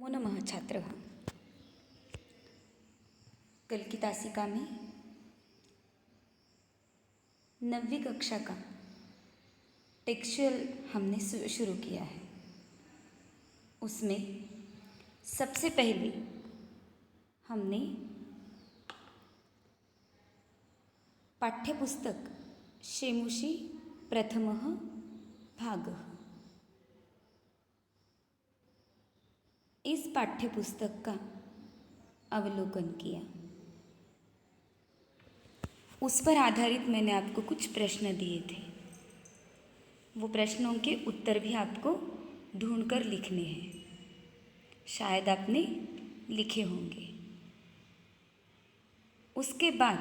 नमो नमः छात्रः। कल की तासिका में 9वीं कक्षा का टेक्सचुअल हमने शुरू किया है। उसमें सबसे पहले हमने पाठ्यपुस्तक शेमुषी प्रथमः भागः इस पाठ्यपुस्तक का अवलोकन किया। उस पर आधारित मैंने आपको कुछ प्रश्न दिए थे। वो प्रश्नों के उत्तर भी आपको ढूंढकर लिखने हैं। शायद आपने लिखे होंगे। उसके बाद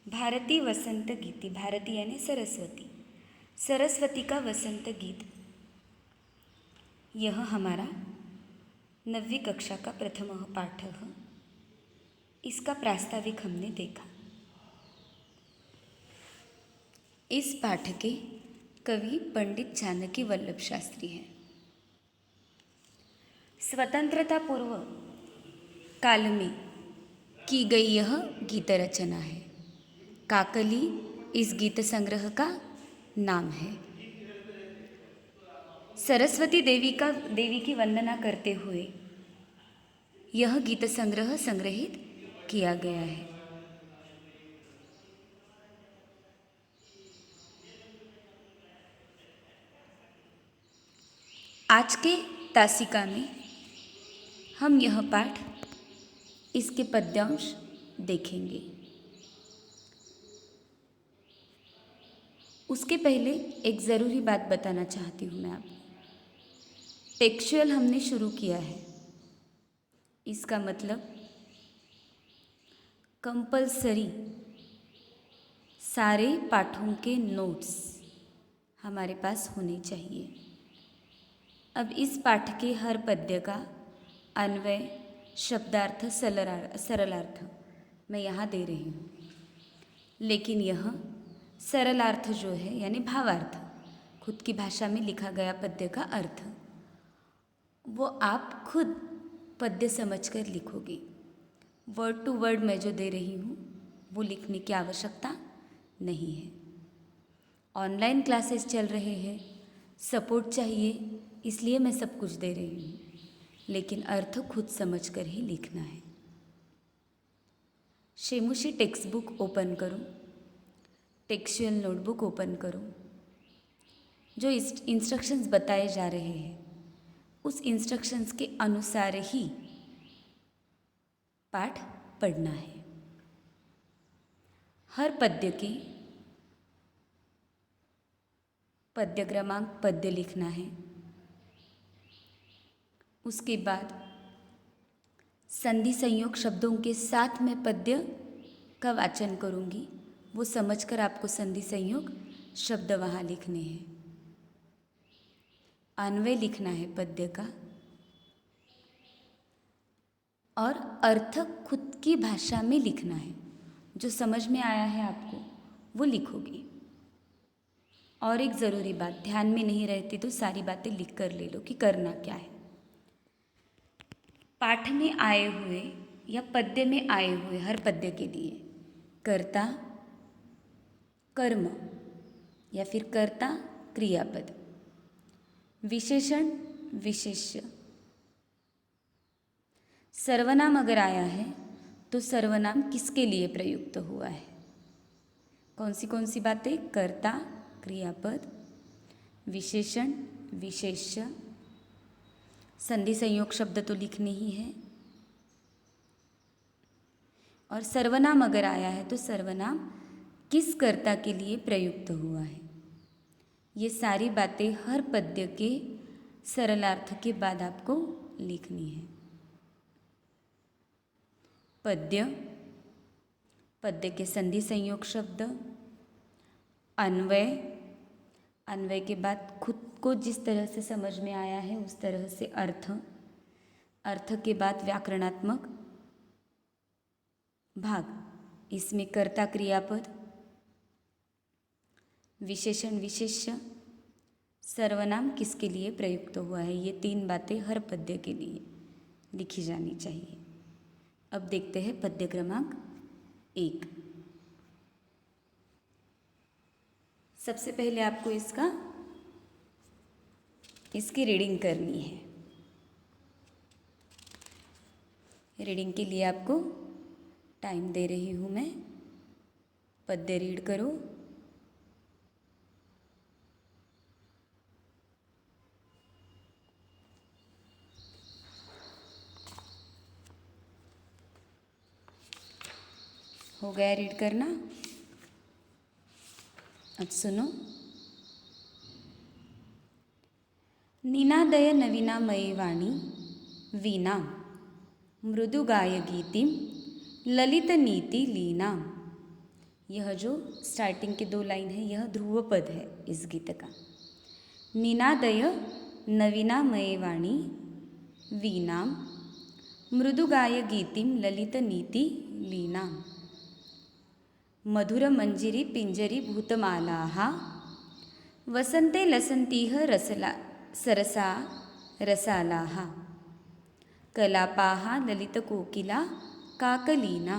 भारतीय वसंत गीति, भारती यानी सरस्वती, सरस्वती का वसंत गीत, यह हमारा 9वीं कक्षा का प्रथम पाठ है। इसका प्रास्ताविक हमने देखा। इस पाठ के कवि पंडित जानकी वल्लभ शास्त्री हैं। स्वतंत्रता पूर्व काल में की गई यह गीत रचना है। काकली इस गीत संग्रह का नाम है। सरस्वती देवी की वंदना करते हुए यह गीत संग्रह संग्रहित किया गया है। आज के तासिका में हम यह पाठ, इसके पद्यांश देखेंगे। उसके पहले एक ज़रूरी बात बताना चाहती हूँ मैं आपको। टेक्सचुअल हमने शुरू किया है, इसका मतलब कंपलसरी सारे पाठों के नोट्स हमारे पास होने चाहिए। अब इस पाठ के हर पद्य का अन्वय, शब्दार्थ, सरलार्थ मैं यहाँ दे रही हूँ। लेकिन यह सरलार्थ जो है यानी भावार्थ, खुद की भाषा में लिखा गया पद्य का अर्थ, वो आप खुद पद्य समझकर लिखोगे। वर्ड टू वर्ड मैं जो दे रही हूँ वो लिखने की आवश्यकता नहीं है। ऑनलाइन क्लासेस चल रहे हैं, सपोर्ट चाहिए, इसलिए मैं सब कुछ दे रही हूँ, लेकिन अर्थ खुद समझकर ही लिखना है। शेमुषी टेक्स्ट बुक ओपन करो, टेक्सचुअल नोटबुक ओपन करो। जो इंस्ट्रक्शंस बताए जा रहे हैं उस इंस्ट्रक्शंस के अनुसार ही पाठ पढ़ना है। हर पद्य के पद्य क्रमांक, पद्य लिखना है। उसके बाद संधि संयोग शब्दों के साथ मैं पद्य का वाचन करूँगी, वो समझकर आपको संधि संयोग शब्द वहाँ लिखने हैं। अन्वय लिखना है पद्य का और अर्थ खुद की भाषा में लिखना है। जो समझ में आया है आपको वो लिखोगे। और एक ज़रूरी बात, ध्यान में नहीं रहती तो सारी बातें लिख कर ले लो कि करना क्या है। पाठ में आए हुए या पद्य में आए हुए हर पद्य के लिए कर्ता, कर्म या फिर कर्ता, क्रियापद, विशेषण, विशेष्य, सर्वनाम अगर आया है तो सर्वनाम किसके लिए प्रयुक्त हुआ है। कौन सी बातें? कर्ता, क्रियापद, विशेषण, विशेष्य, संधि संयोग शब्द तो लिखने ही है, और सर्वनाम अगर आया है तो सर्वनाम किस कर्ता के लिए प्रयुक्त हुआ है। ये सारी बातें हर पद्य के सरलार्थ के बाद आपको लिखनी है। पद्य, पद्य के संधि संयोग शब्द, अन्वय, अन्वय के बाद खुद को जिस तरह से समझ में आया है उस तरह से अर्थ, अर्थ के बाद व्याकरणात्मक भाग, इसमें कर्ता, क्रियापद, विशेषण, विशेष्य, सर्वनाम किसके लिए प्रयुक्त हुआ है। ये 3 बातें हर पद्य के लिए लिखी जानी चाहिए। अब देखते हैं पद्य क्रमांक 1। सबसे पहले आपको इसकी रीडिंग करनी है। रीडिंग के लिए आपको टाइम दे रही हूँ मैं। पद्य रीड करो। हो गया रीड करना? अब सुनो। निनादय नवीनामयी वाणी वीणा मृदुगाय गीतिम ललित नीति लीना। यह जो स्टार्टिंग के 2 लाइन है यह ध्रुव पद है इस गीत का। निनादय नवीनामयी वाणी वीणा मृदुगाय गीतिम ललित नीति लीना। मधुर मंजिरी पिंजरी भूतमालाः वसन्ते लसन्तीह सरसा रसालाः कलापाः ललितकोकिला काकलीना।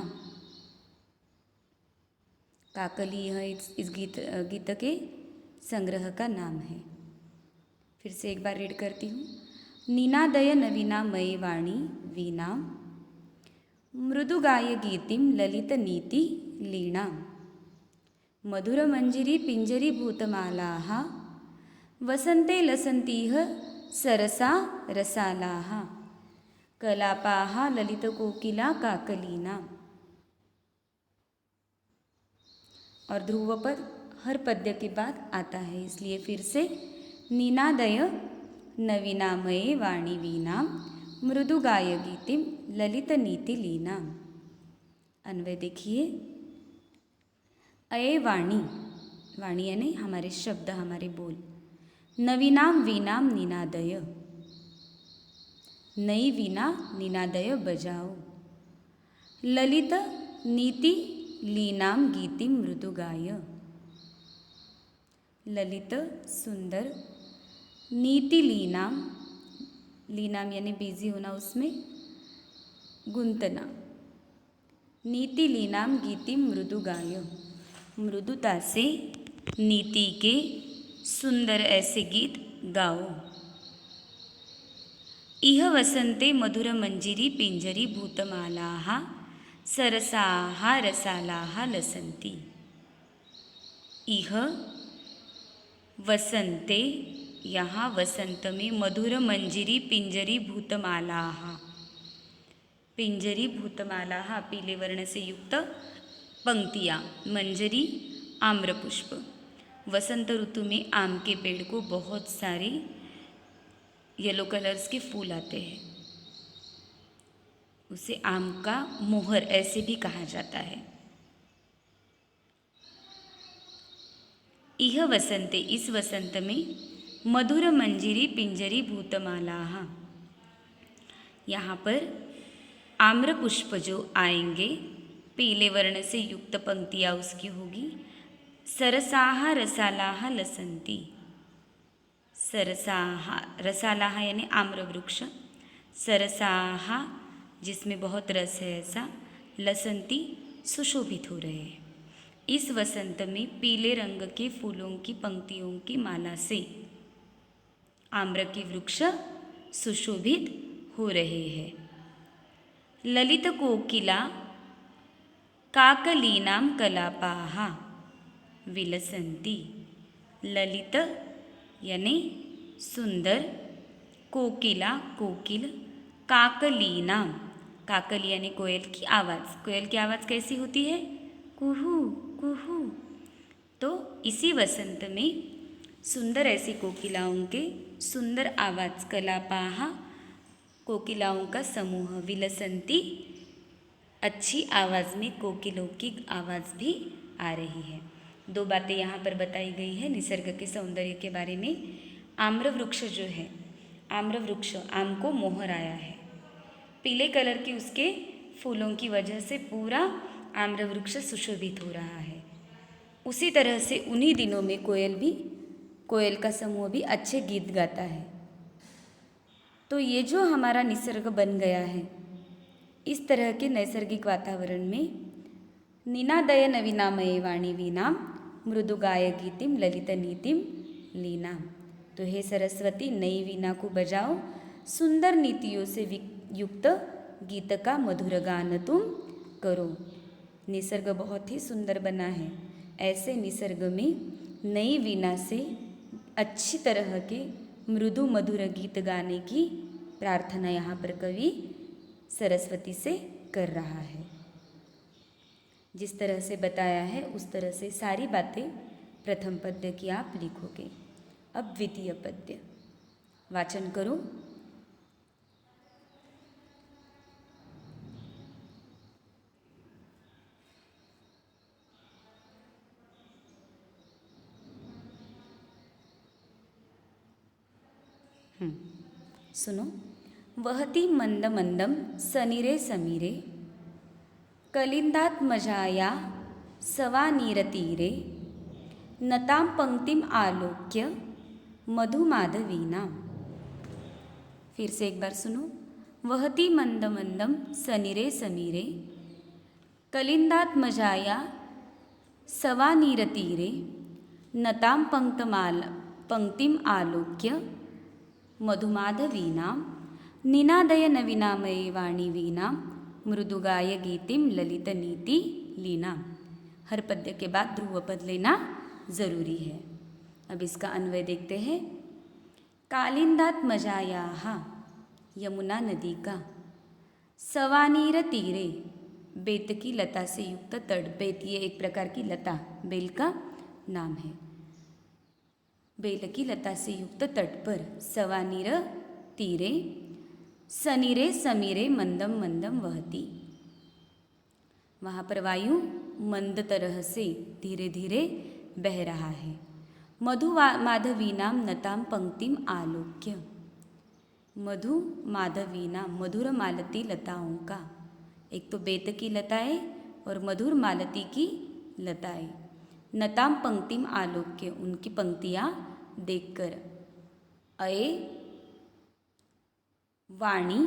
काकली यह इस गीत के संग्रह का नाम है। फिर से एक बार रीड करती हूँ। निनादय नवीनामयी वाणी वीणा मृदुगाय गीतिम ललित नीति लीना। मधुर मंजिरी पिंजरी भूतमालाः वसन्ते लसन्तीह सरसा रसालाः कलापाः ललित कोकिला काकलीना। और ध्रुव पद हर पद्य के बाद आता है, इसलिए फिर से निनादय नवीनामये वाणी वीणा मृदुगाय गीतिम ललित नीति लीना। अन्वय देखिए। अये वाणी, वाणी यानी हमारे शब्द, हमारे बोल। नवीनाम वीणाम निनादय, नई वीणा निनादय बजाओ। ललित नीति लीनाम गीति मृदुगाय, ललित सुंदर, नीति लीनाम, लीनाम यानी बिजी होना, उसमें गुंतना। नीति लीनाम गीति मृदुगाय, मृदुता से नीति के सुंदर ऐसे गीत गाओ। इह वसंते मधुर मंजिरी पिंजरी भूतमालाः सरसाः रसालाः लसन्ति। इह वसंते, यहाँ वसंत में, मधुर मंजिरी पिंजरी भूतमालाः, पिंजरी भूतमालाः पीले वर्ण से युक्त पंक्तियाँ, मंजरी आम्रपुष्प। वसंत ऋतु में आम के पेड़ को बहुत सारे येलो कलर्स के फूल आते हैं, उसे आम का मोहर ऐसे भी कहा जाता है। इह वसंते, इस वसंत में, मधुर मंजिरी पिंजरी भूतमालाः, यहाँ पर आम्र पुष्प जो आएंगे, पीले वर्ण से युक्त पंक्तियाँ उसकी होगी। सरसाः रसालाः लसन्ति, सरसाः, रसालाः यानी आम्र वृक्ष, सरसाः जिसमें बहुत रस है ऐसा, लसन्ति सुशोभित हो रहे हैं। इस वसंत में पीले रंग के फूलों की पंक्तियों की माला से आम्र के वृक्ष सुशोभित हो रहे हैं। ललित कोकिला काकलीनां कलापाः विलसन्ति, ललित यानी सुंदर, कोकिला कोकिल, काकलीनां, काकली यानी कोयल की आवाज़। कोयल की आवाज़ कैसी होती है? कुहू कुहू। तो इसी वसंत में सुंदर ऐसी कोकिलाओं के सुंदर आवाज़, कलापाः कोकिलाओं का समूह, विलसन्ति अच्छी आवाज़ में कोकिलों की आवाज़ भी आ रही है। 2 बातें यहाँ पर बताई गई है निसर्ग के सौंदर्य के बारे में। आम्र वृक्ष जो है, आम्र वृक्ष, आम को मोहर आया है, पीले कलर की उसके फूलों की वजह से पूरा आम्र वृक्ष सुशोभित हो रहा है। उसी तरह से उन्हीं दिनों में कोयल का समूह भी अच्छे गीत गाता है। तो ये जो हमारा निसर्ग बन गया है, इस तरह के नैसर्गिक वातावरण में निनादय नवीनामये वाणी वीणाम मृदुगाय गीतिम ललित नीतिम लीना। तो हे सरस्वती, नई वीणा को बजाओ, सुंदर नीतियों से युक्त गीत का मधुर गान तुम करो। निसर्ग बहुत ही सुंदर बना है, ऐसे निसर्ग में नई वीणा से अच्छी तरह के मृदु मधुर गीत गाने की प्रार्थना यहाँ पर कवि सरस्वती से कर रहा है। जिस तरह से बताया है उस तरह से सारी बातें प्रथम पद्य की आप लिखोगे। अब द्वितीय पद्य वाचन करो। सुनो। वहती मंद मंदम सनीरे समीरे कलिंदात्मजाया सवानीरतीरे नतां पंक्तिम आलोक्य मधुमाधवीना। फिर से एक बार सुनो। वहती मंद मंदम सनीरे समीरे कलिंदात्मजाया सवानीरतीरे नतां पंक्तिम आलोक्य मधुमाधवीना निनादय नवीनामये वाणी वीणा मृदुगाय गीतिम ललित नीति लीना। हर पद्य के बाद ध्रुव पद लेना जरूरी है। अब इसका अन्वय देखते हैं। कालिंदात्मजायाः यमुना नदी का, सवानीर तीरे बेत की लता से युक्त तट। बेत ये एक प्रकार की लता, बेल का नाम है। बेल की लता से युक्त तट पर सवानीर तीरे सनीरे समीरे मंदम मंदम वहती। वहाँ पर वायु मंद तरह से धीरे धीरे बह रहा है। मधु माधवीनाम नताम पंक्तिम आलोक्य। मधु माधवीनाम मधुर मालती लताओं का, एक तो बेत की लताएं और मधुर मालती की लताएं। नताम पंक्तिम आलोक्य उनकी पंक्तियाँ देखकर। अये वाणी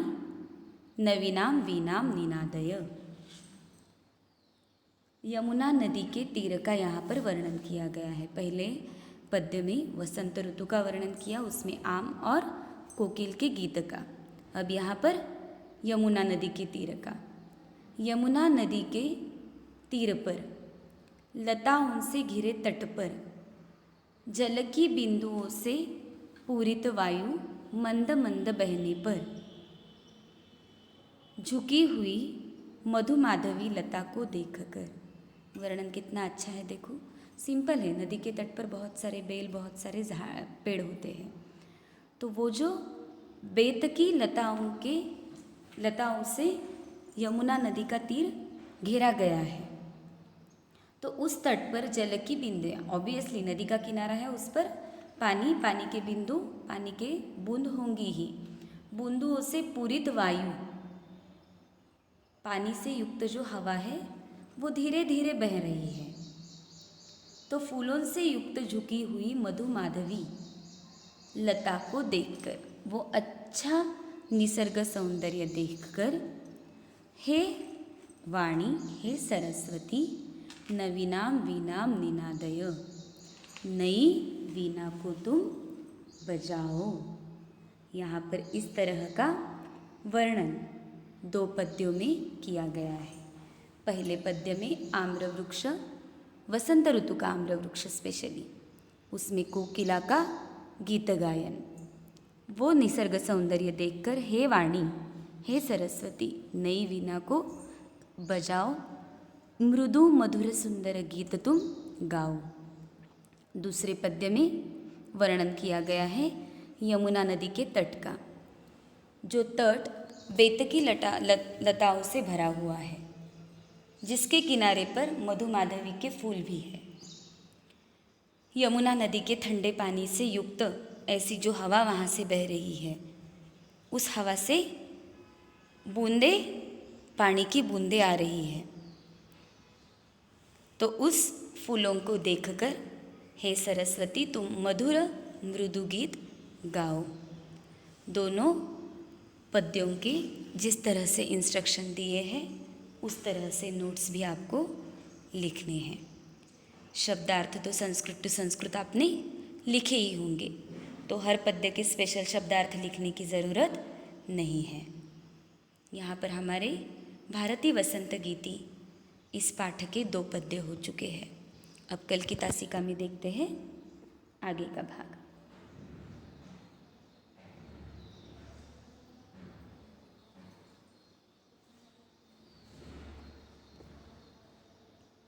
नवीनाम वीणाम निनादय। यमुना नदी के तीर का यहाँ पर वर्णन किया गया है। पहले पद्य में वसंत ऋतु का वर्णन किया, उसमें आम और कोकिल के गीत का। अब यहाँ पर यमुना नदी के तीर का। यमुना नदी के तीर पर लताओं से घिरे तट पर जल की बिंदुओं से पूरित वायु मंद मंद बहने पर झुकी हुई मधुमाधवी लता को देखकर। वर्णन कितना अच्छा है, देखो सिंपल है। नदी के तट पर बहुत सारे बेल, बहुत सारे पेड़ होते हैं, तो वो जो बेत की लताओं से यमुना नदी का तीर घेरा गया है, तो उस तट पर जल की बिंदुएं, ऑब्वियसली नदी का किनारा है, उस पर पानी के बिंदु, पानी के बूंद होंगी ही। बूंदों से पूरित वायु, पानी से युक्त जो हवा है वो धीरे धीरे बह रही है। तो फूलों से युक्त झुकी हुई मधुमाधवी लता को देखकर, वो अच्छा निसर्ग सौंदर्य देखकर, हे वाणी, हे सरस्वती, नवीनाम वीणाम निनादय, नई वीणा को तुम बजाओ। यहाँ पर इस तरह का वर्णन दो पद्यों में किया गया है। पहले पद्य में आम्र वृक्ष, वसंत ऋतु का आम्र वृक्ष स्पेशली, उसमें कोकिला का गीत गायन, वो निसर्ग सौंदर्य देखकर हे वाणी, हे सरस्वती, नई वीणा को बजाओ, मृदु मधुर सुंदर गीत तुम गाओ। दूसरे पद्य में वर्णन किया गया है यमुना नदी के तट का, जो तट बेत की लताओं से भरा हुआ है, जिसके किनारे पर मधुमाधवी के फूल भी है। यमुना नदी के ठंडे पानी से युक्त ऐसी जो हवा वहाँ से बह रही है, उस हवा से बूंदे, पानी की बूंदें आ रही है। तो उस फूलों को देखकर हे सरस्वती, तुम मधुर मृदु गीत गाओ। दोनों पद्यों के जिस तरह से इंस्ट्रक्शन दिए हैं उस तरह से नोट्स भी आपको लिखने हैं। शब्दार्थ तो संस्कृत टू संस्कृत आपने लिखे ही होंगे, तो हर पद्य के स्पेशल शब्दार्थ लिखने की ज़रूरत नहीं है। यहाँ पर हमारे भारतीय वसंत गीति इस पाठ के 2 पद्य हो चुके हैं। अब कल की तासिका में देखते हैं आगे का भाग।